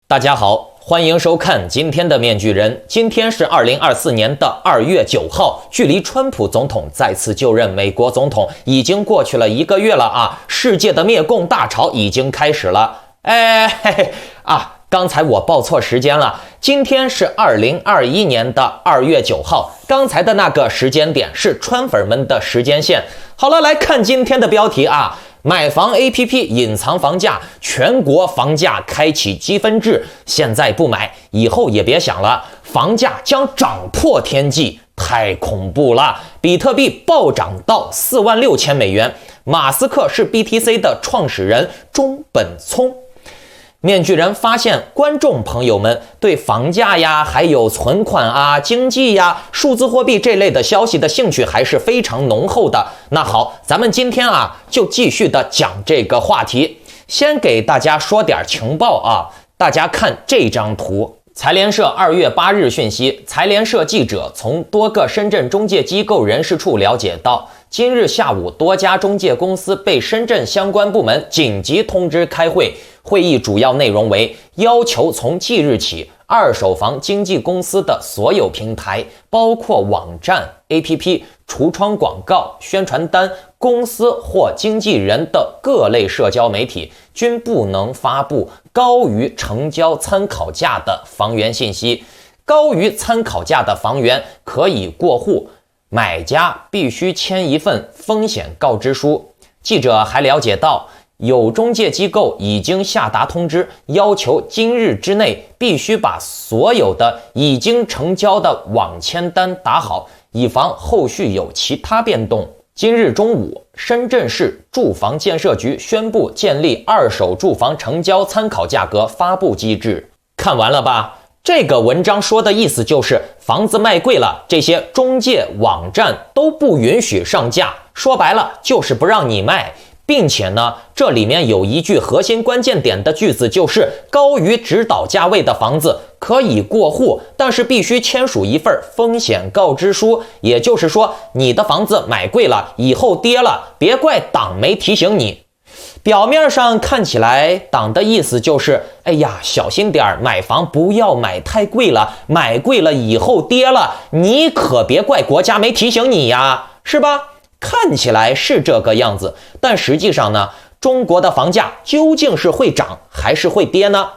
大家好，欢迎收看今天的面具人。今天是2024年的2月9号，距离川普总统再次就任美国总统已经过去了1个月了啊！世界的灭共大潮已经开始了。刚才我报错时间了，今天是2021年的2月9号，刚才的那个时间点是川粉们的时间线。好了，来看今天的标题啊。买房 APP 隐藏房价，全国房价开启积分制，现在不买，以后也别想了，房价将涨破天际，太恐怖了！比特币暴涨到46000美元，马斯克是 BTC 的创始人中本聪。面具人发现观众朋友们对房价呀，还有存款啊、经济呀、数字货币这类的消息的兴趣还是非常浓厚的。那好，咱们今天就继续的讲这个话题。先给大家说点情报啊，大家看这张图。财联社2月8日讯息，财联社记者从多个深圳中介机构人事处了解到，今日下午多家中介公司被深圳相关部门紧急通知开会。会议主要内容为要求从即日起，二手房经纪公司的所有平台，包括网站、APP、橱窗广告、宣传单、公司或经纪人的各类社交媒体，均不能发布高于成交参考价的房源信息。高于参考价的房源可以过户，买家必须签一份风险告知书。记者还了解到，有中介机构已经下达通知，要求今日之内必须把所有的已经成交的网签单打好，以防后续有其他变动。今日中午，深圳市住房建设局宣布建立二手住房成交参考价格发布机制。看完了吧？这个文章说的意思就是，房子卖贵了，这些中介网站都不允许上架，说白了就是不让你卖。并且呢，这里面有一句核心关键点的句子，就是高于指导价位的房子可以过户，但是必须签署一份风险告知书。也就是说，你的房子买贵了，以后跌了，别怪党没提醒你。表面上看起来，党的意思就是，哎呀，小心点，买房不要买太贵了，买贵了以后跌了，你可别怪国家没提醒你呀，是吧？看起来是这个样子，但实际上呢，中国的房价究竟是会涨还是会跌呢？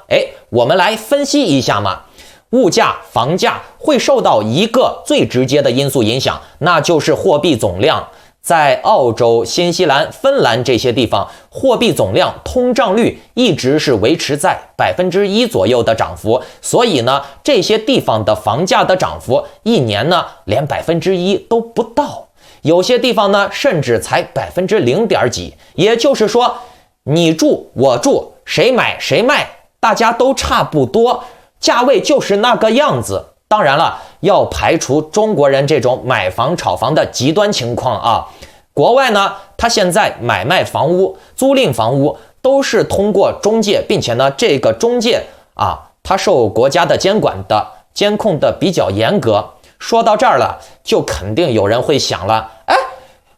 我们来分析一下嘛。物价、房价会受到一个最直接的因素影响，那就是货币总量。在澳洲、新西兰、芬兰这些地方，货币总量通胀率一直是维持在1%左右的涨幅，所以呢，这些地方的房价的涨幅一年呢，连1%都不到。有些地方呢，甚至才0点几，也就是说，你住我住，谁买谁卖，大家都差不多，价位就是那个样子。当然了，要排除中国人这种买房炒房的极端情况啊。国外呢，他现在买卖房屋、租赁房屋都是通过中介，并且呢，这个中介他受国家的监管的，监控的比较严格。说到这儿了，就肯定有人会想了，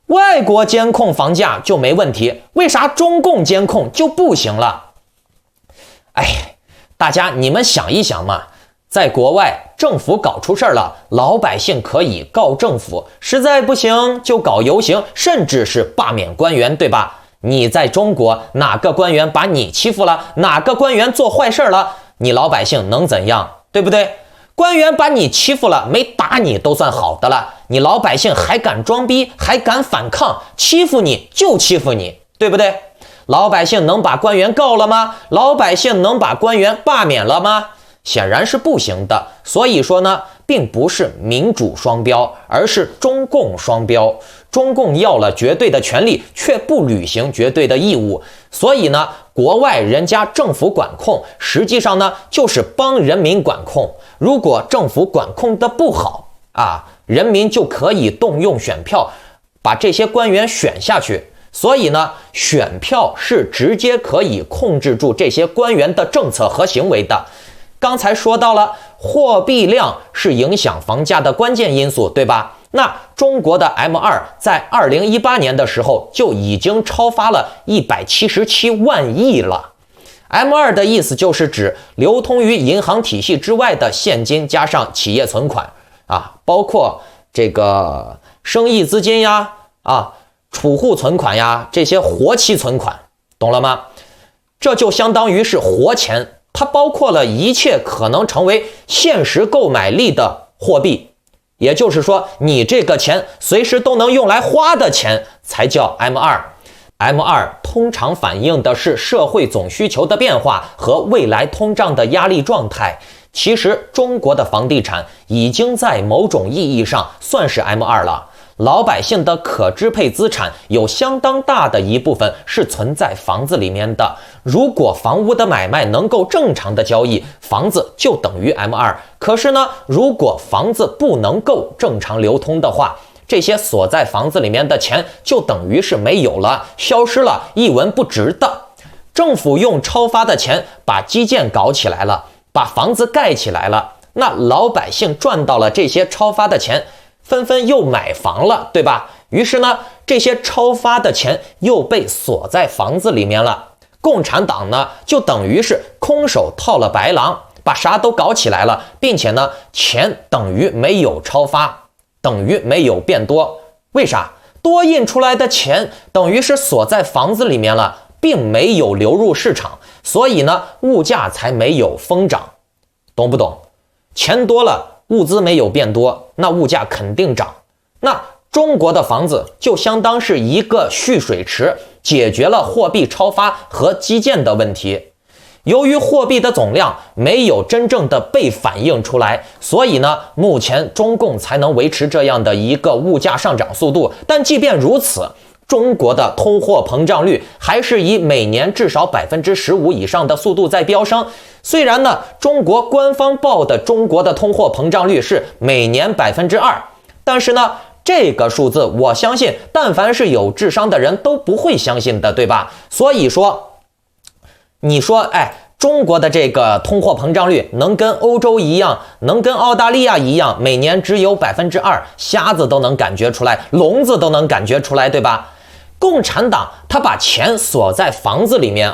外国监控房价就没问题，为啥中共监控就不行了？大家你们想一想嘛，在国外政府搞出事儿了，老百姓可以告政府，实在不行就搞游行，甚至是罢免官员，对吧？你在中国哪个官员把你欺负了，哪个官员做坏事了，你老百姓能怎样，对不对？官员把你欺负了，没打你都算好的了，你老百姓还敢装逼，还敢反抗，欺负你就欺负你，对不对？老百姓能把官员告了吗？老百姓能把官员罢免了吗？显然是不行的。所以说呢，并不是民主双标，而是中共双标。中共要了绝对的权利，却不履行绝对的义务。所以呢，国外人家政府管控，实际上呢，就是帮人民管控。如果政府管控的不好人民就可以动用选票，把这些官员选下去。所以呢，选票是直接可以控制住这些官员的政策和行为的。刚才说到了，货币量是影响房价的关键因素，对吧？那中国的 M2 在2018年的时候就已经超发了177万亿了。M2 的意思就是指流通于银行体系之外的现金加上企业存款包括这个生意资金呀储户存款呀，这些活期存款，懂了吗？这就相当于是活钱，它包括了一切可能成为现实购买力的货币，也就是说你这个钱随时都能用来花的钱才叫 M2。M2 通常反映的是社会总需求的变化和未来通胀的压力状态。其实中国的房地产已经在某种意义上算是 M2 了。老百姓的可支配资产有相当大的一部分是存在房子里面的。如果房屋的买卖能够正常的交易，房子就等于 M2。可是呢，如果房子不能够正常流通的话，这些锁在房子里面的钱就等于是没有了，消失了，一文不值的。政府用超发的钱把基建搞起来了，把房子盖起来了，那老百姓赚到了这些超发的钱，纷纷又买房了，对吧？于是呢，这些超发的钱又被锁在房子里面了。共产党呢，就等于是空手套了白狼，把啥都搞起来了，并且呢，钱等于没有超发，等于没有变多。为啥？多印出来的钱等于是锁在房子里面了，并没有流入市场，所以呢，物价才没有疯涨，懂不懂？钱多了，物资没有变多，那物价肯定涨。那中国的房子就相当是一个蓄水池，解决了货币超发和基建的问题。由于货币的总量没有真正的被反映出来，所以呢，目前中共才能维持这样的一个物价上涨速度。但即便如此，中国的通货膨胀率还是以每年至少 15% 以上的速度在飙升。虽然呢，中国官方报的中国的通货膨胀率是每年 2%， 但是呢，这个数字我相信但凡是有智商的人都不会相信的，对吧？所以说你说中国的这个通货膨胀率能跟欧洲一样，能跟澳大利亚一样，每年只有 2%， 瞎子都能感觉出来，聋子都能感觉出来，对吧？共产党他把钱锁在房子里面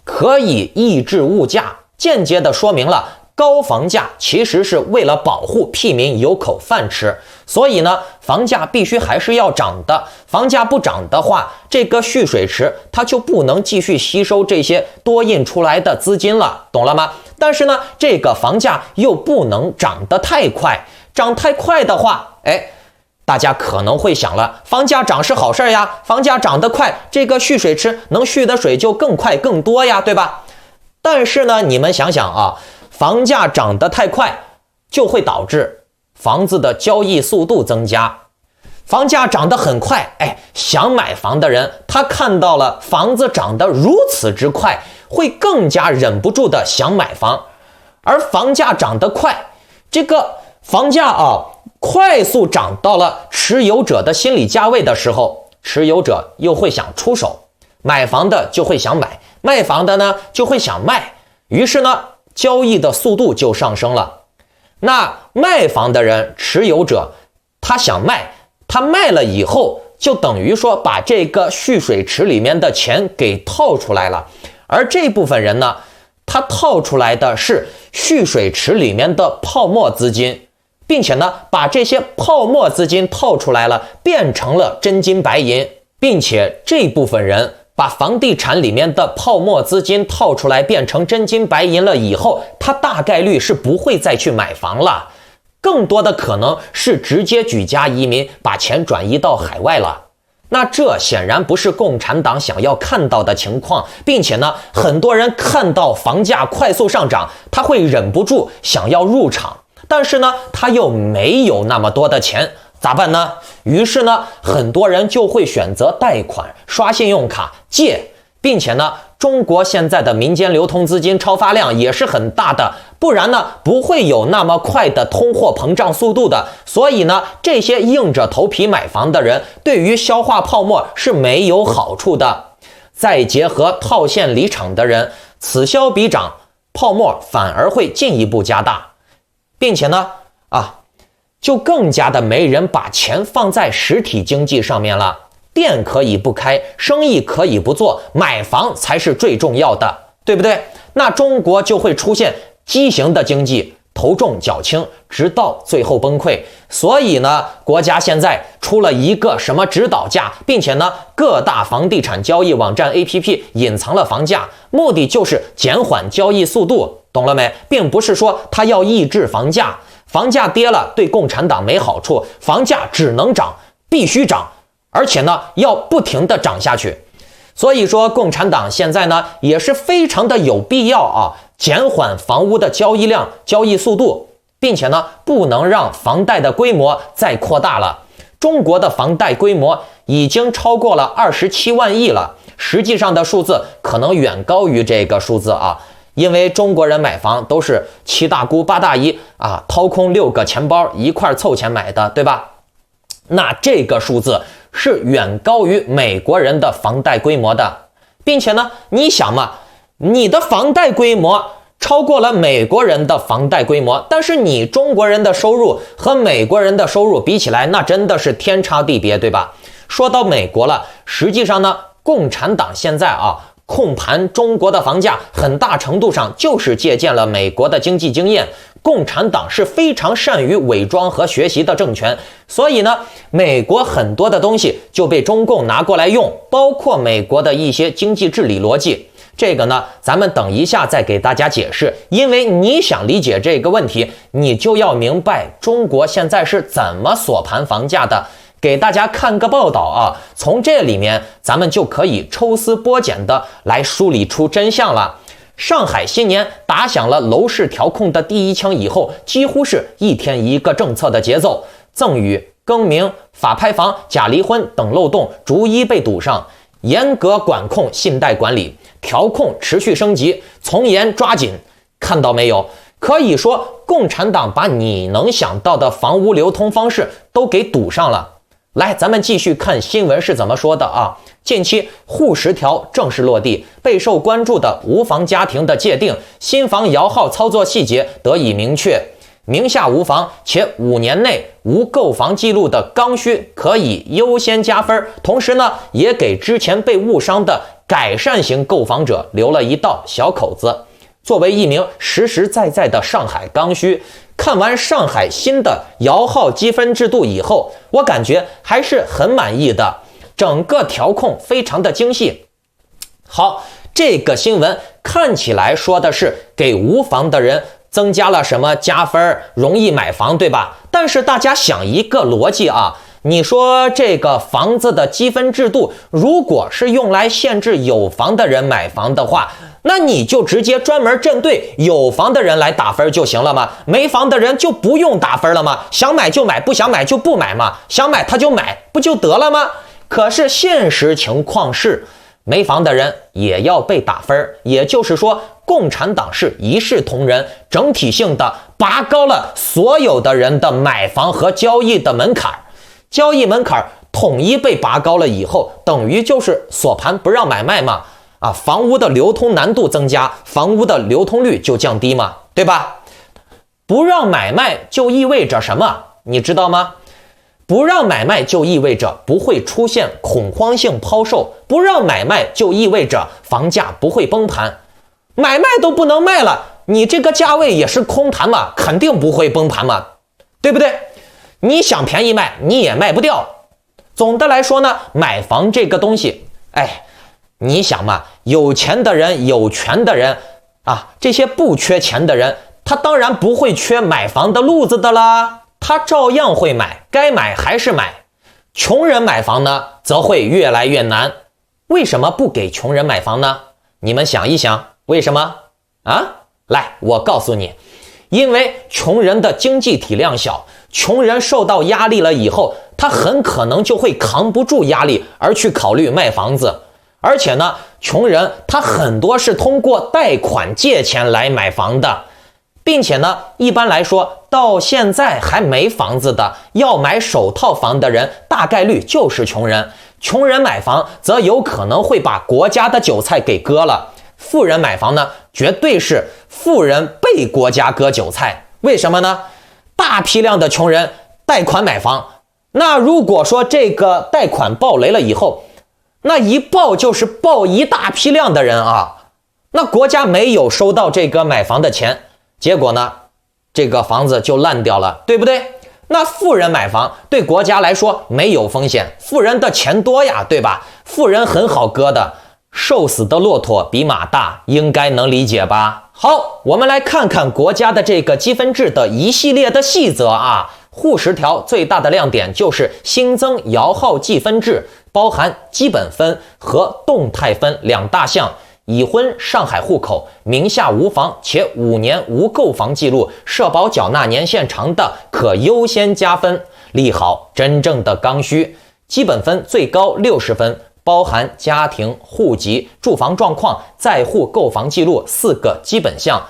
可以抑制物价，间接的说明了高房价其实是为了保护屁民有口饭吃。所以呢，房价必须还是要涨的，房价不涨的话，这个蓄水池它就不能继续吸收这些多印出来的资金了，懂了吗？但是呢，这个房价又不能涨得太快，涨太快的话，大家可能会想了，房价涨是好事呀，房价涨得快，这个蓄水池能蓄的水就更快更多呀，对吧？但是呢，你们想想房价涨得太快就会导致房子的交易速度增加。房价涨得很快，想买房的人他看到了房子涨得如此之快，会更加忍不住的想买房。而房价涨得快，这个房价快速涨到了持有者的心理价位的时候，持有者又会想出手，买房的就会想买，卖房的呢就会想卖，于是呢，交易的速度就上升了。那卖房的人，持有者，他想卖，他卖了以后就等于说把这个蓄水池里面的钱给套出来了。而这部分人呢，他套出来的是蓄水池里面的泡沫资金，并且呢，把这些泡沫资金套出来了，变成了真金白银，并且这部分人把房地产里面的泡沫资金套出来变成真金白银了以后，他大概率是不会再去买房了，更多的可能是直接举家移民，把钱转移到海外了。那这显然不是共产党想要看到的情况，并且呢，很多人看到房价快速上涨，他会忍不住想要入场，但是呢，他又没有那么多的钱，咋办呢？于是呢，很多人就会选择贷款、刷信用卡、借，并且呢，中国现在的民间流通资金超发量也是很大的，不然呢，不会有那么快的通货膨胀速度的。所以呢，这些硬着头皮买房的人，对于消化泡沫是没有好处的。再结合套现离场的人，此消彼长，泡沫反而会进一步加大，并且呢，就更加的没人把钱放在实体经济上面了。店可以不开，生意可以不做，买房才是最重要的。对不对？那中国就会出现畸形的经济，头重脚轻，直到最后崩溃。所以呢，国家现在出了一个什么指导价，并且呢，各大房地产交易网站 APP 隐藏了房价，目的就是减缓交易速度，懂了没？并不是说它要抑制房价，房价跌了对共产党没好处，房价只能涨，必须涨，而且呢，要不停的涨下去。所以说，共产党现在呢也是非常的有必要啊，减缓房屋的交易量、交易速度，并且呢不能让房贷的规模再扩大了。中国的房贷规模已经超过了27万亿了，实际上的数字可能远高于这个数字啊，因为中国人买房都是七大姑八大姨啊掏空6个钱包一块凑钱买的，对吧？那这个数字是远高于美国人的房贷规模的，并且呢，你想嘛，你的房贷规模超过了美国人的房贷规模，但是你中国人的收入和美国人的收入比起来，那真的是天差地别，对吧？说到美国了，实际上呢，共产党现在控盘中国的房价，很大程度上就是借鉴了美国的经济经验。共产党是非常善于伪装和学习的政权，所以呢，美国很多的东西就被中共拿过来用，包括美国的一些经济治理逻辑。这个呢，咱们等一下再给大家解释，因为你想理解这个问题，你就要明白中国现在是怎么锁盘房价的。给大家看个报道啊，从这里面咱们就可以抽丝剥茧的来梳理出真相了。上海新年打响了楼市调控的第一枪以后，几乎是一天一个政策的节奏，赠与、更名、法拍房、假离婚等漏洞逐一被堵上，严格管控信贷管理，调控持续升级，从严抓紧。看到没有？可以说共产党把你能想到的房屋流通方式都给堵上了。来，咱们继续看新闻是怎么说的啊。近期沪10条正式落地，备受关注的无房家庭的界定、新房摇号操作细节得以明确。名下无房且5年内无购房记录的刚需可以优先加分，同时呢，也给之前被误伤的改善型购房者留了一道小口子。作为一名实实在在的上海刚需，看完上海新的摇号积分制度以后，我感觉还是很满意的，整个调控非常的精细。好，这个新闻看起来说的是给无房的人增加了什么加分，容易买房，对吧？但是大家想一个逻辑啊，你说这个房子的积分制度如果是用来限制有房的人买房的话，那你就直接专门针对有房的人来打分就行了吗？没房的人就不用打分了吗？想买就买，不想买就不买嘛，想买他就买，不就得了吗？可是现实情况是，没房的人也要被打分，也就是说，共产党是一视同仁，整体性的拔高了所有的人的买房和交易的门槛，交易门槛统一被拔高了以后，等于就是锁盘不让买卖嘛。房屋的流通难度增加，房屋的流通率就降低嘛，对吧？不让买卖就意味着什么？你知道吗？不让买卖就意味着不会出现恐慌性抛售，不让买卖就意味着房价不会崩盘。买卖都不能卖了，你这个价位也是空谈嘛，肯定不会崩盘嘛，对不对？你想便宜卖，你也卖不掉。总的来说呢，买房这个东西，你想嘛，有钱的人、有权的人这些不缺钱的人，他当然不会缺买房的路子的啦，他照样会买，该买还是买。穷人买房呢，则会越来越难。为什么不给穷人买房呢？你们想一想，为什么？来，我告诉你，因为穷人的经济体量小，穷人受到压力了以后，他很可能就会扛不住压力而去考虑卖房子。而且呢，穷人他很多是通过贷款借钱来买房的，并且呢，一般来说，到现在还没房子的，要买首套房的人，大概率就是穷人。穷人买房则有可能会把国家的韭菜给割了，富人买房呢，绝对是富人被国家割韭菜。为什么呢？大批量的穷人贷款买房，那如果说这个贷款爆雷了以后，那一爆就是爆一大批量的人那国家没有收到这个买房的钱，结果呢，这个房子就烂掉了，对不对？那富人买房对国家来说没有风险，富人的钱多呀，对吧？富人很好割的，瘦死的骆驼比马大，应该能理解吧？好，我们来看看国家的这个积分制的一系列的细则啊。户10条最大的亮点就是新增摇号计分制，包含基本分和动态分2大项。已婚上海户口，名下无房且5年无购房记录，社保缴纳年限长的可优先加分。利好真正的刚需，基本分最高60分，包含家庭、户籍、住房状况、在户购房记录4个基本项。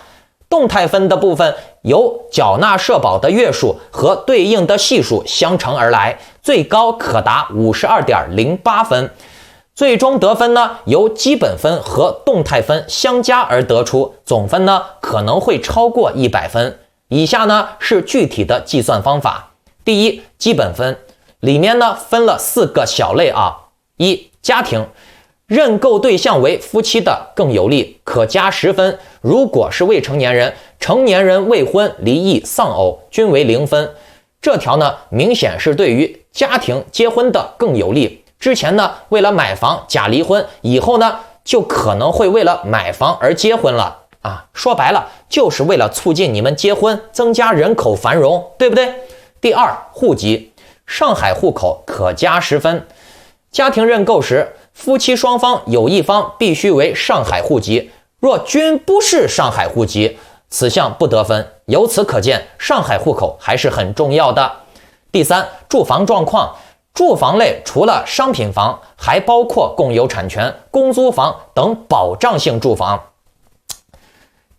动态分的部分由缴纳社保的月数和对应的系数相乘而来，最高可达52.08分。最终得分呢，由基本分和动态分相加而得出，总分呢可能会超过100分。以下呢是具体的计算方法。第一，基本分里面呢分了4个小类啊。一、家庭，认购对象为夫妻的更有利，可加10分。如果是未成年人、成年人未婚、离异、丧偶，均为0分。这条呢明显是对于家庭结婚的更有利。之前呢，为了买房假离婚，以后呢，就可能会为了买房而结婚了啊。说白了，就是为了促进你们结婚，增加人口繁荣，对不对？第二，户籍，上海户口可加10分。家庭认购时，夫妻双方有一方必须为上海户籍，若均不是上海户籍，此项不得分。由此可见，上海户口还是很重要的。第三，住房状况。住房类除了商品房，还包括共有产权、公租房等保障性住房。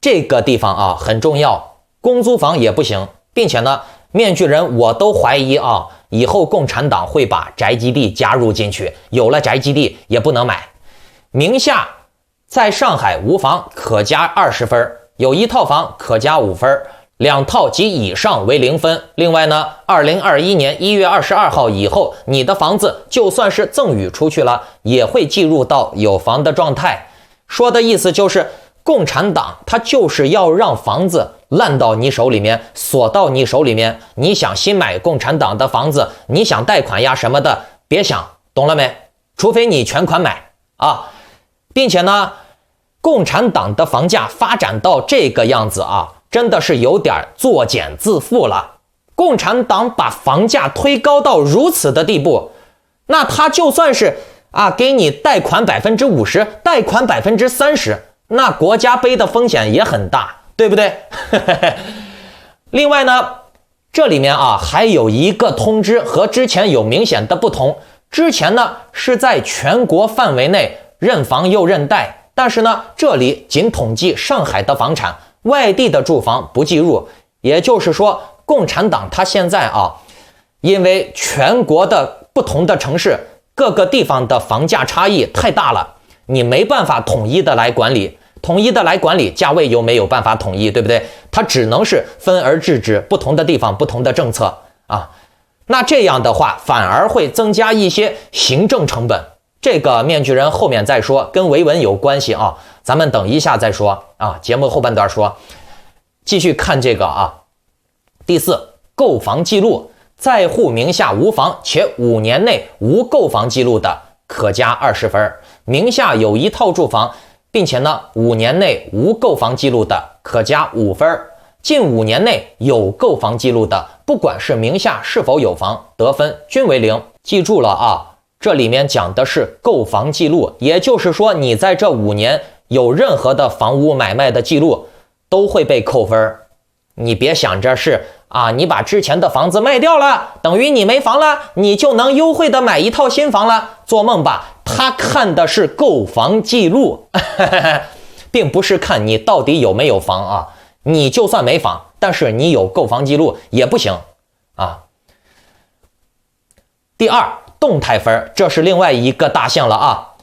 这个地方啊很重要，公租房也不行，并且呢，面具人我都怀疑啊，以后共产党会把宅基地加入进去，有了宅基地也不能买。名下在上海无房可加20分，有1套房可加5分。2套及以上为0分。另外呢，2021年1月22号以后，你的房子就算是赠与出去了，也会计入到有房的状态。说的意思就是，共产党他就是要让房子烂到你手里面，锁到你手里面。你想新买共产党的房子，你想贷款呀什么的，别想，懂了没？除非你全款买啊，并且呢，共产党的房价发展到这个样子啊，真的是有点作茧自缚了。共产党把房价推高到如此的地步，那他就算是给你贷款50%，贷款30%，那国家背的风险也很大，对不对？另外呢，这里面还有一个通知和之前有明显的不同。之前呢是在全国范围内认房又认贷，但是呢这里仅统计上海的房产，外地的住房不计入。也就是说，共产党他现在因为全国的不同的城市各个地方的房价差异太大了，你没办法统一的来管理，价位又没有办法统一，对不对？它只能是分而治之，不同的地方不同的政策那这样的话反而会增加一些行政成本。这个面具人后面再说，跟维稳有关系咱们等一下再说节目后半段说。继续看这个第四，购房记录，在户名下无房且5年内无购房记录的可加20分，名下有一套住房并且呢5年内无购房记录的可加5分，近5年内有购房记录的，不管是名下是否有房，得分均为0。记住了这里面讲的是购房记录，也就是说你在这5年有任何的房屋买卖的记录都会被扣分。你别想着是你把之前的房子卖掉了，等于你没房了，你就能优惠的买一套新房了，做梦吧。他看的是购房记录并不是看你到底有没有房你就算没房，但是你有购房记录也不行第二，动态分，这是另外一个大项了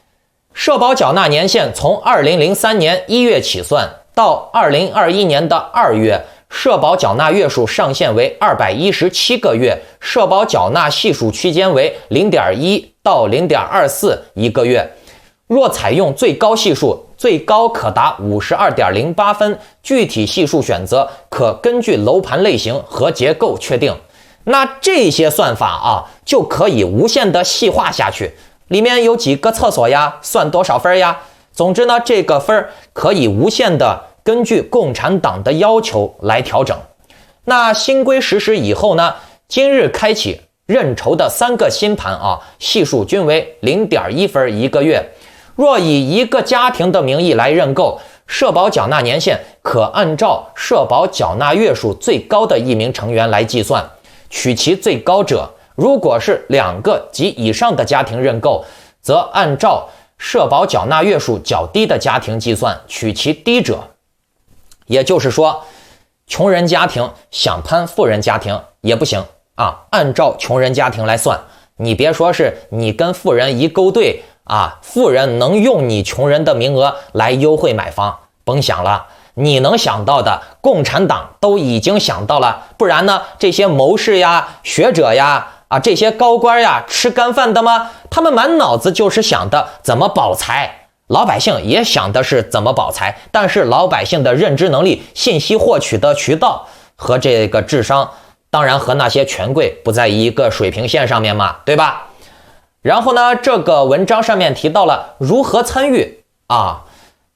社保缴纳年限从2003年1月起算，到2021年的2月，社保缴纳月数上限为217个月，社保缴纳系数区间为 0.1 到 0.24 一个月。若采用最高系数，最高可达52.08分，具体系数选择可根据楼盘类型和结构确定。那这些算法啊，就可以无限的细化下去，里面有几个厕所呀，算多少分呀？总之呢，这个分可以无限的根据共产党的要求来调整。那新规实施以后呢，今日开启认筹的3个新盘啊，系数均为0.1分一个月。若以一个家庭的名义来认购，社保缴纳年限可按照社保缴纳月数最高的一名成员来计算，取其最高者。如果是2个及以上的家庭认购，则按照社保缴纳月数较低的家庭计算，取其低者。也就是说，穷人家庭想攀富人家庭也不行啊，按照穷人家庭来算。你别说是你跟富人一勾兑啊，富人能用你穷人的名额来优惠买房，甭想了。你能想到的，共产党都已经想到了，不然呢，这些谋士呀、学者呀、这些高官呀，吃干饭的吗？他们满脑子就是想的怎么保财，老百姓也想的是怎么保财，但是老百姓的认知能力、信息获取的渠道和这个智商，当然和那些权贵不在一个水平线上面嘛，对吧？然后呢，这个文章上面提到了如何参与啊，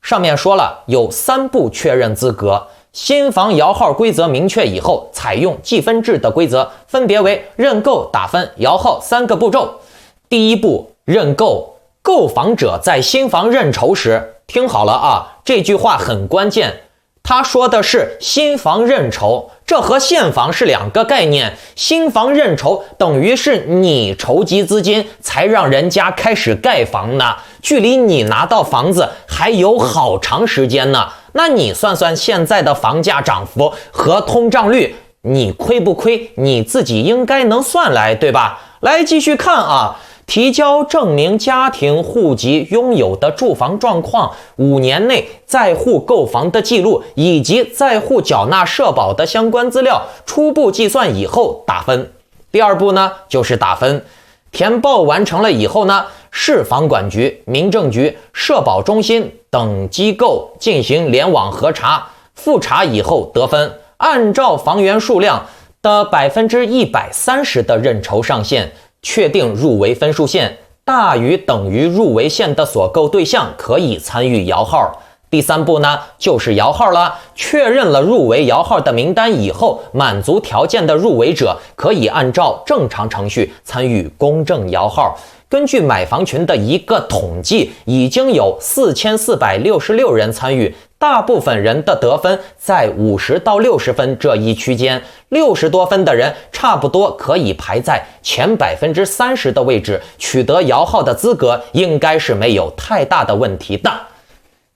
上面说了有3步确认资格。新房摇号规则明确以后，采用计分制的规则，分别为认购、打分、摇号3个步骤。第1步，认购。购房者在新房认筹时，听好了啊，这句话很关键。他说的是新房认筹，这和现房是2个概念。新房认筹等于是你筹集资金才让人家开始盖房呢，距离你拿到房子还有好长时间呢。那你算算现在的房价涨幅和通胀率，你亏不亏？你自己应该能算来，对吧？来继续看啊，提交证明家庭户籍拥有的住房状况，5年内在户购房的记录以及在户缴纳社保的相关资料，初步计算以后打分。第2步呢，就是打分。填报完成了以后呢，市房管局、民政局、社保中心等机构进行联网核查，复查以后得分，按照房源数量的130%的认筹上限，确定入围分数线，大于等于入围线的所购对象可以参与摇号。第3步呢，就是摇号了。确认了入围摇号的名单以后，满足条件的入围者可以按照正常程序参与公证摇号。根据买房群的一个统计，已经有4466人参与，大部分人的得分在50到60分这一区间，60多分的人差不多可以排在前30%的位置，取得摇号的资格应该是没有太大的问题的。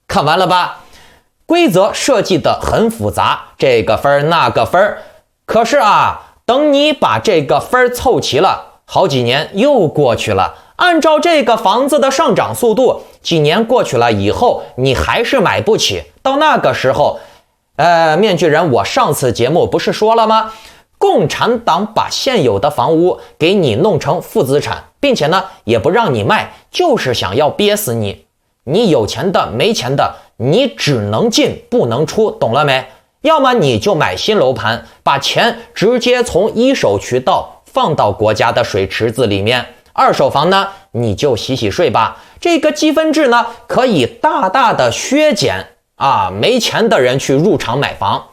看完了吧？规则设计的很复杂，这个分那个分，可是啊，等你把这个分凑齐了，好几年又过去了。按照这个房子的上涨速度，几年过去了以后，你还是买不起。到那个时候，面具人，我上次节目不是说了吗？共产党把现有的房屋给你弄成负资产，并且呢，也不让你卖，就是想要憋死你。你有钱的没钱的，你只能进不能出，懂了没？要么你就买新楼盘，把钱直接从一手渠道放到国家的水池子里面。二手房呢，你就洗洗睡吧。这个积分制呢，可以大大的削减没钱的人去入场买房，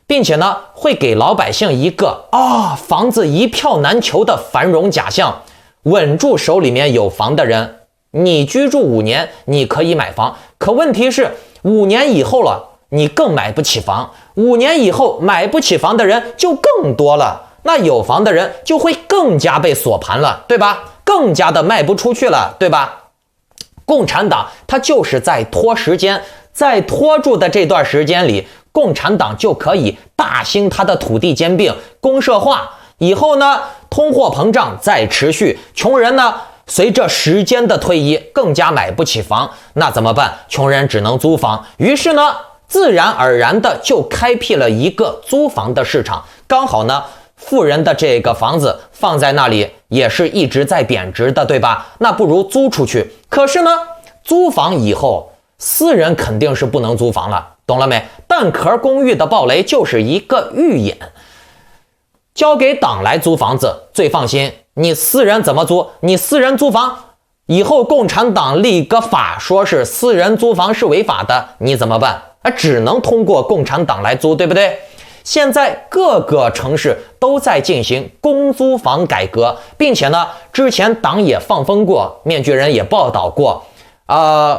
并且呢，会给老百姓一个房子一票难求的繁荣假象。稳住手里面有房的人，你居住5年，你可以买房。可问题是5年以后了，你更买不起房。5年以后买不起房的人就更多了，那有房的人就会更加被锁盘了，对吧？更加的卖不出去了，对吧？共产党他就是在拖时间，在拖住的这段时间里，共产党就可以大兴他的土地兼并、公社化。以后呢，通货膨胀再持续，穷人呢随着时间的推移更加买不起房，那怎么办？穷人只能租房。于是呢，自然而然的就开辟了一个租房的市场。刚好呢，富人的这个房子放在那里也是一直在贬值的，对吧？那不如租出去。可是呢，租房以后私人肯定是不能租房了，懂了没？蛋壳公寓的暴雷就是一个预演，交给党来租房子最放心。你私人怎么租？你私人租房，以后共产党立个法说是私人租房是违法的，你怎么办？只能通过共产党来租，对不对？现在各个城市都在进行公租房改革，并且呢，之前党也放风过，面具人也报道过，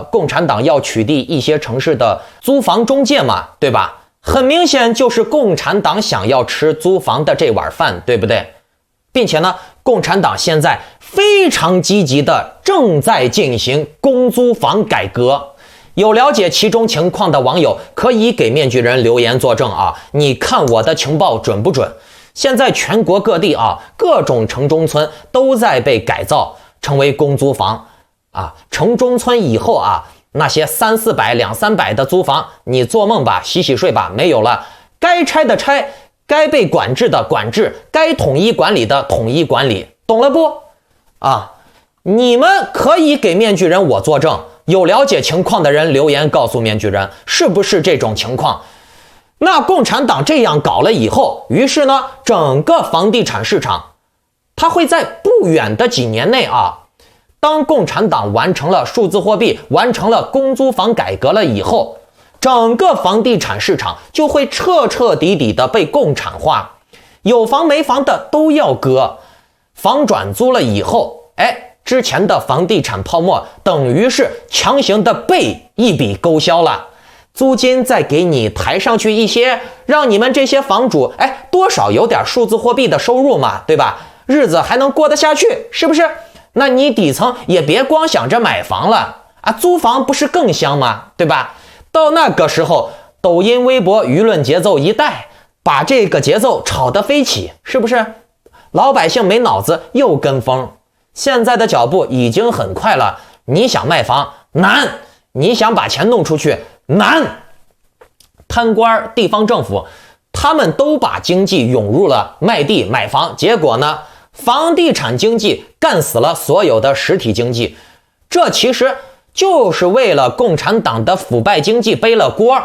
共产党要取缔一些城市的租房中介嘛，对吧？很明显就是共产党想要吃租房的这碗饭，对不对？并且呢，共产党现在非常积极的正在进行公租房改革。有了解其中情况的网友可以给面具人留言作证啊！你看我的情报准不准？现在全国各地啊，各种城中村都在被改造成为公租房啊。城中村以后啊，那些300-400、200-300的租房，你做梦吧，洗洗睡吧，没有了。该拆的拆，该被管制的管制，该统一管理的统一管理，懂了不？啊，你们可以给面具人我作证。有了解情况的人留言告诉面具人，是不是这种情况？那共产党这样搞了以后，于是呢，整个房地产市场，它会在不远的几年内啊，当共产党完成了数字货币，完成了公租房改革了以后，整个房地产市场就会彻彻底底的被共产化，有房没房的都要割，房转租了以后，之前的房地产泡沫等于是强行的被一笔勾销了，租金再给你抬上去一些，让你们这些房主多少有点数字货币的收入嘛，对吧？日子还能过得下去，是不是？那你底层也别光想着买房了啊，租房不是更香吗？对吧？到那个时候，抖音、微博舆论节奏一带，把这个节奏炒得飞起，是不是？老百姓没脑子又跟风。现在的脚步已经很快了，你想卖房难，你想把钱弄出去难。贪官、地方政府，他们都把经济涌入了卖地买房，结果呢，房地产经济干死了所有的实体经济，这其实就是为了共产党的腐败经济背了锅。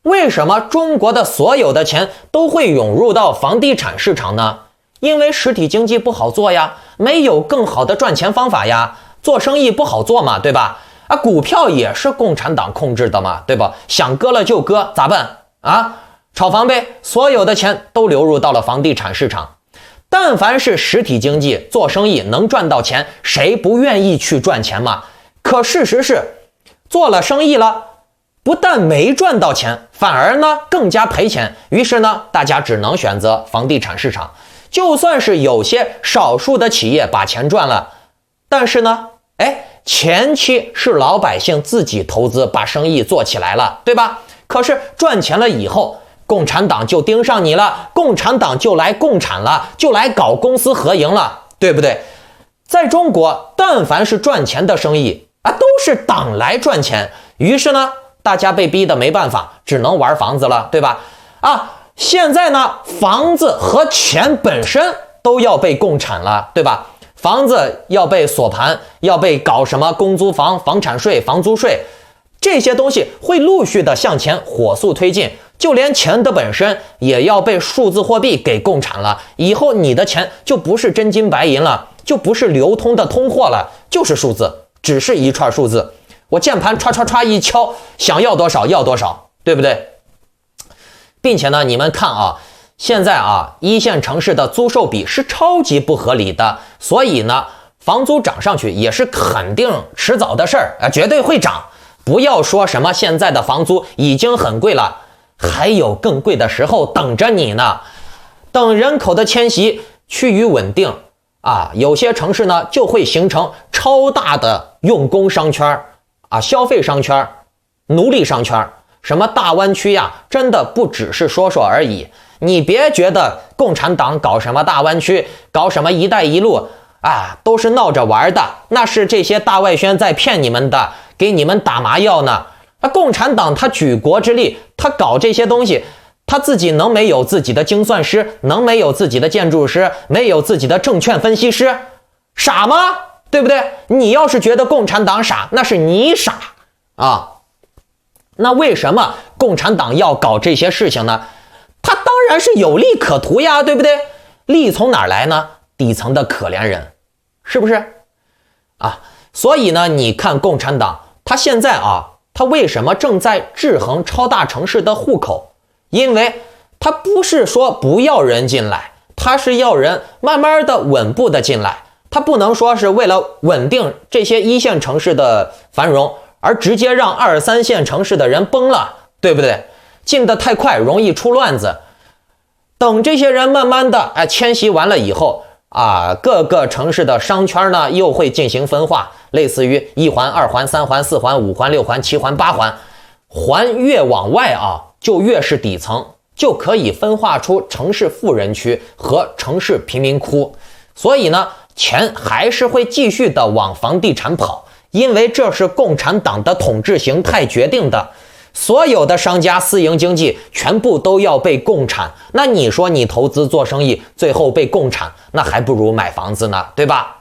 为什么中国的所有的钱都会涌入到房地产市场呢？因为实体经济不好做呀，没有更好的赚钱方法呀，做生意不好做嘛，对吧？股票也是共产党控制的嘛，对吧？想割了就割，咋办啊？炒房呗，所有的钱都流入到了房地产市场。但凡是实体经济做生意能赚到钱，谁不愿意去赚钱嘛？可事实是，做了生意了，不但没赚到钱，反而呢更加赔钱。于是呢，大家只能选择房地产市场。就算是有些少数的企业把钱赚了，但是呢，前期是老百姓自己投资把生意做起来了，对吧？可是赚钱了以后，共产党就盯上你了，共产党就来共产了，就来搞公私合营了，对不对？在中国，但凡是赚钱的生意都是党来赚钱，于是呢，大家被逼得没办法，只能玩房子了，对吧？现在呢，房子和钱本身都要被共产了，对吧？房子要被锁盘，要被搞什么公租房、房产税、房租税，这些东西会陆续的向前火速推进，就连钱的本身也要被数字货币给共产了。以后你的钱就不是真金白银了，就不是流通的通货了，就是数字，只是一串数字。我键盘唰唰唰一敲，想要多少要多少，对不对？并且呢，你们看现在一线城市的租售比是超级不合理的，所以呢，房租涨上去也是肯定迟早的事儿，绝对会涨。不要说什么现在的房租已经很贵了，还有更贵的时候等着你呢。等人口的迁徙趋于稳定有些城市呢就会形成超大的用工商圈消费商圈、奴隶商圈。什么大湾区呀，真的不只是说说而已。你别觉得共产党搞什么大湾区，搞什么一带一路都是闹着玩的，那是这些大外宣在骗你们的，给你们打麻药呢。共产党他举国之力，他搞这些东西，他自己能没有自己的精算师，能没有自己的建筑师，没有自己的证券分析师？傻吗？对不对？你要是觉得共产党傻，那是你傻那为什么共产党要搞这些事情呢？他当然是有利可图呀，对不对？利从哪儿来呢？底层的可怜人，是不是啊？所以呢，你看共产党，他现在他为什么正在制衡超大城市的户口？因为他不是说不要人进来，他是要人慢慢的稳步的进来，他不能说是为了稳定这些一线城市的繁荣，而直接让2、3线城市的人崩了，对不对？进得太快容易出乱子。等这些人慢慢的迁徙完了以后各个城市的商圈呢又会进行分化，类似于1环、2环、3环、4环、5环、6环、7环、8环，环越往外就越是底层，就可以分化出城市富人区和城市贫民窟。所以呢，钱还是会继续的往房地产跑，因为这是共产党的统治形态决定的。所有的商家私营经济全部都要被共产，那你说你投资做生意最后被共产，那还不如买房子呢，对吧？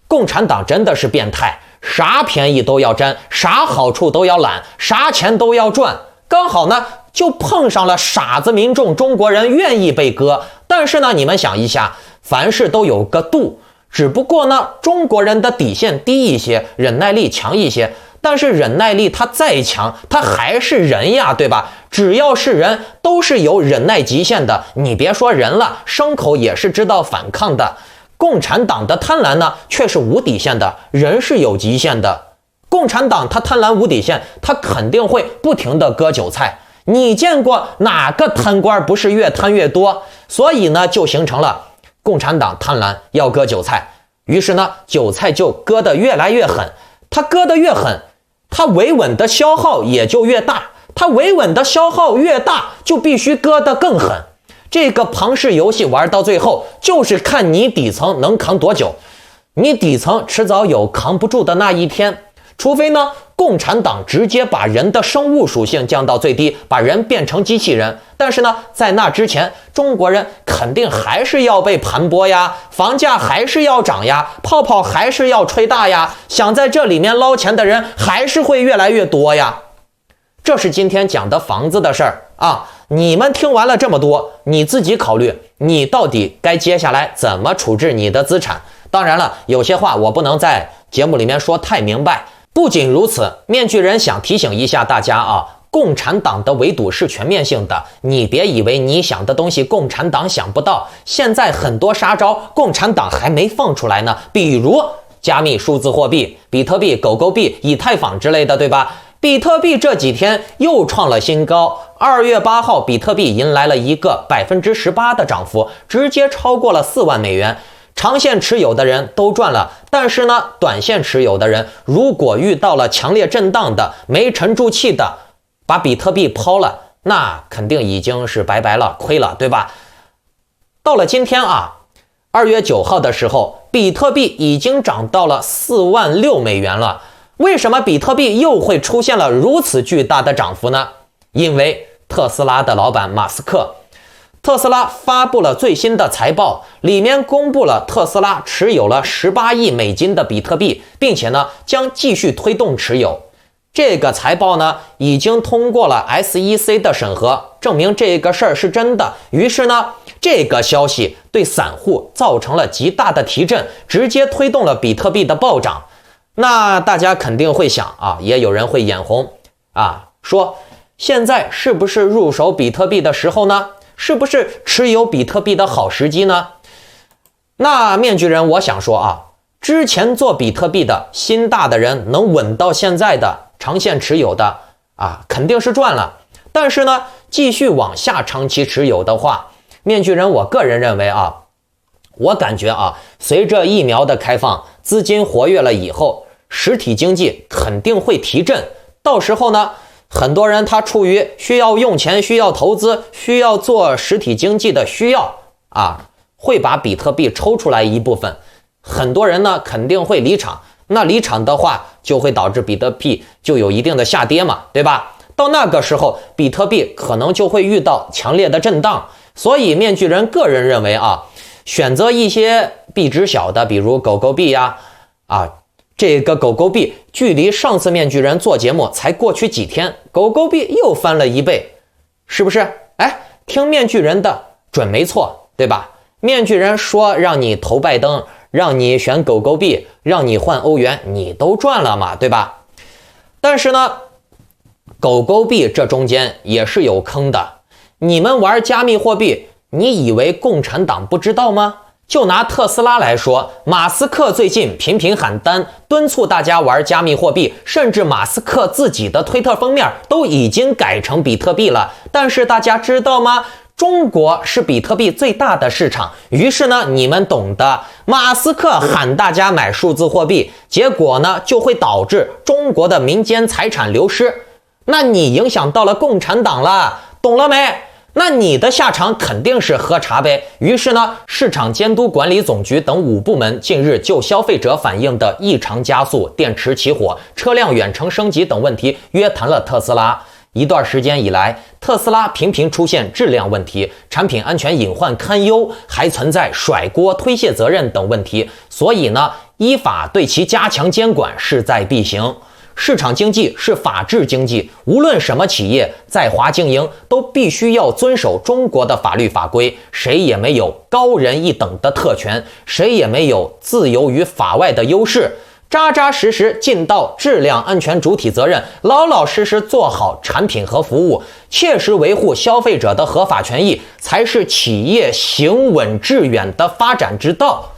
共产党真的是变态，啥便宜都要占，啥好处都要揽，啥钱都要赚，刚好呢就碰上了傻子民众中国人愿意被割。但是呢，你们想一下，凡事都有个度，只不过呢中国人的底线低一些，忍耐力强一些，但是忍耐力它再强，它还是人呀，对吧？只要是人都是有忍耐极限的，你别说人了，牲口也是知道反抗的。共产党的贪婪呢却是无底线的，人是有极限的。共产党他贪婪无底线，他肯定会不停的割韭菜。你见过哪个贪官不是越贪越多？所以呢就形成了共产党贪婪要割韭菜，于是呢韭菜就割得越来越狠，他割得越狠，他维稳的消耗也就越大，他维稳的消耗越大，就必须割得更狠。这个庞氏游戏玩到最后，就是看你底层能扛多久。你底层迟早有扛不住的那一天，除非呢共产党直接把人的生物属性降到最低，把人变成机器人。但是呢在那之前，中国人肯定还是要被盘剥呀，房价还是要涨呀，泡泡还是要吹大呀，想在这里面捞钱的人还是会越来越多呀。这是今天讲的房子的事儿你们听完了这么多，你自己考虑，你到底该接下来怎么处置你的资产。当然了，有些话我不能在节目里面说太明白。不仅如此，面具人想提醒一下大家共产党的围堵是全面性的，你别以为你想的东西共产党想不到。现在很多杀招共产党还没放出来呢，比如加密数字货币、比特币、狗狗币、以太坊之类的，对吧？比特币这几天又创了新高，2月8号比特币迎来了一个18%的涨幅，直接超过了4万美元。长线持有的人都赚了，但是呢短线持有的人如果遇到了强烈震荡的，没沉住气的，把比特币抛了，那肯定已经是拜拜了，亏了，对吧？到了今天2月9号的时候，比特币已经涨到了4万6美元了。为什么比特币又会出现了如此巨大的涨幅呢？因为特斯拉的老板马斯克，特斯拉发布了最新的财报，里面公布了特斯拉持有了18亿美金的比特币，并且呢将继续推动持有。这个财报呢已经通过了 SEC 的审核，证明这个事儿是真的。于是呢这个消息对散户造成了极大的提振，直接推动了比特币的暴涨。那大家肯定会想也有人会眼红说现在是不是入手比特币的时候呢？是不是持有比特币的好时机呢？那面具人我想说之前做比特币的心大的人能稳到现在的长线持有的肯定是赚了。但是呢继续往下长期持有的话，面具人我个人认为我感觉随着疫苗的开放，资金活跃了以后，实体经济肯定会提振。到时候呢很多人他处于需要用钱、需要投资、需要做实体经济的需要会把比特币抽出来一部分。很多人呢肯定会离场，那离场的话就会导致比特币就有一定的下跌嘛，对吧？到那个时候比特币可能就会遇到强烈的震荡。所以面具人个人认为选择一些币值小的，比如狗狗币这个狗狗币距离上次面具人做节目才过去几天，狗狗币又翻了1倍，是不是？哎，听面具人的准没错，对吧？面具人说让你投拜登，让你选狗狗币，让你换欧元，你都赚了嘛，对吧？但是呢，狗狗币这中间也是有坑的。你们玩加密货币，你以为共产党不知道吗？就拿特斯拉来说，马斯克最近频频喊单，敦促大家玩加密货币，甚至马斯克自己的推特封面都已经改成比特币了。但是大家知道吗？中国是比特币最大的市场，于是呢，你们懂的，马斯克喊大家买数字货币，结果呢，就会导致中国的民间财产流失。那你影响到了共产党了，懂了没？那你的下场肯定是喝茶呗。于是呢，市场监督管理总局等5部门近日就消费者反映的异常加速、电池起火、车辆远程升级等问题约谈了特斯拉。一段时间以来，特斯拉频频出现质量问题，产品安全隐患堪忧，还存在甩锅、推卸责任等问题。所以呢，依法对其加强监管势在必行。市场经济是法治经济，无论什么企业在华经营，都必须要遵守中国的法律法规，谁也没有高人一等的特权，谁也没有自由于法外的优势。扎扎实实尽到质量安全主体责任，老老实实做好产品和服务，切实维护消费者的合法权益，才是企业行稳致远的发展之道。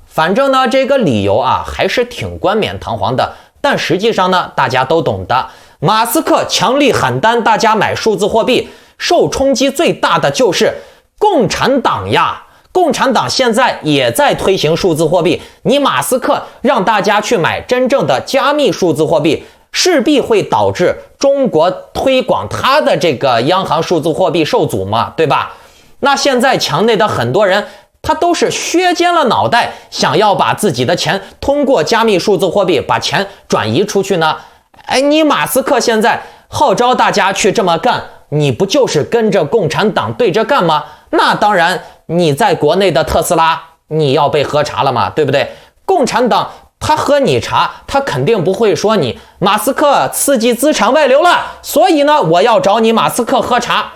反正呢，这个理由啊，还是挺冠冕堂皇的。但实际上呢，大家都懂的，马斯克强力喊单大家买数字货币，受冲击最大的就是共产党呀。共产党现在也在推行数字货币，你马斯克让大家去买真正的加密数字货币，势必会导致中国推广他的这个央行数字货币受阻嘛，对吧？那现在墙内的很多人，他都是削尖了脑袋，想要把自己的钱通过加密数字货币把钱转移出去呢。哎，你马斯克现在号召大家去这么干，你不就是跟着共产党对着干吗？那当然，你在国内的特斯拉，你要被喝茶了嘛，对不对？共产党他喝你茶，他肯定不会说你马斯克刺激资产外流了，所以呢，我要找你马斯克喝茶。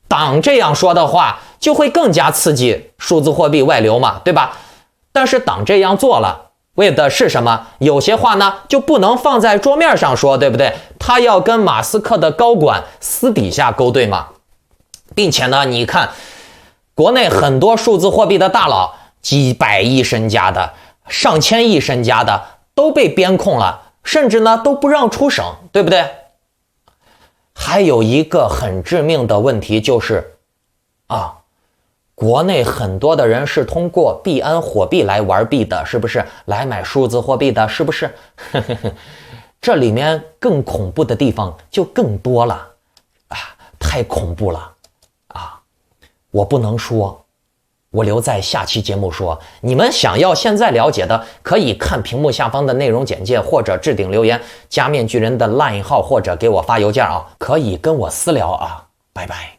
党这样说的话，就会更加刺激数字货币外流嘛，对吧？但是党这样做了，为的是什么？有些话呢，就不能放在桌面上说，对不对？他要跟马斯克的高管私底下勾兑嘛。并且呢，你看国内很多数字货币的大佬，几百亿身家的、上千亿身家的都被边控了，甚至呢都不让出省，对不对？还有一个很致命的问题就是国内很多的人是通过币安火币来玩币的，是不是？来买数字货币的，是不是？这里面更恐怖的地方就更多了太恐怖了我不能说，我留在下期节目说。你们想要现在了解的，可以看屏幕下方的内容简介，或者置顶留言加面具人的 LINE 号，或者给我发邮件可以跟我私聊拜拜。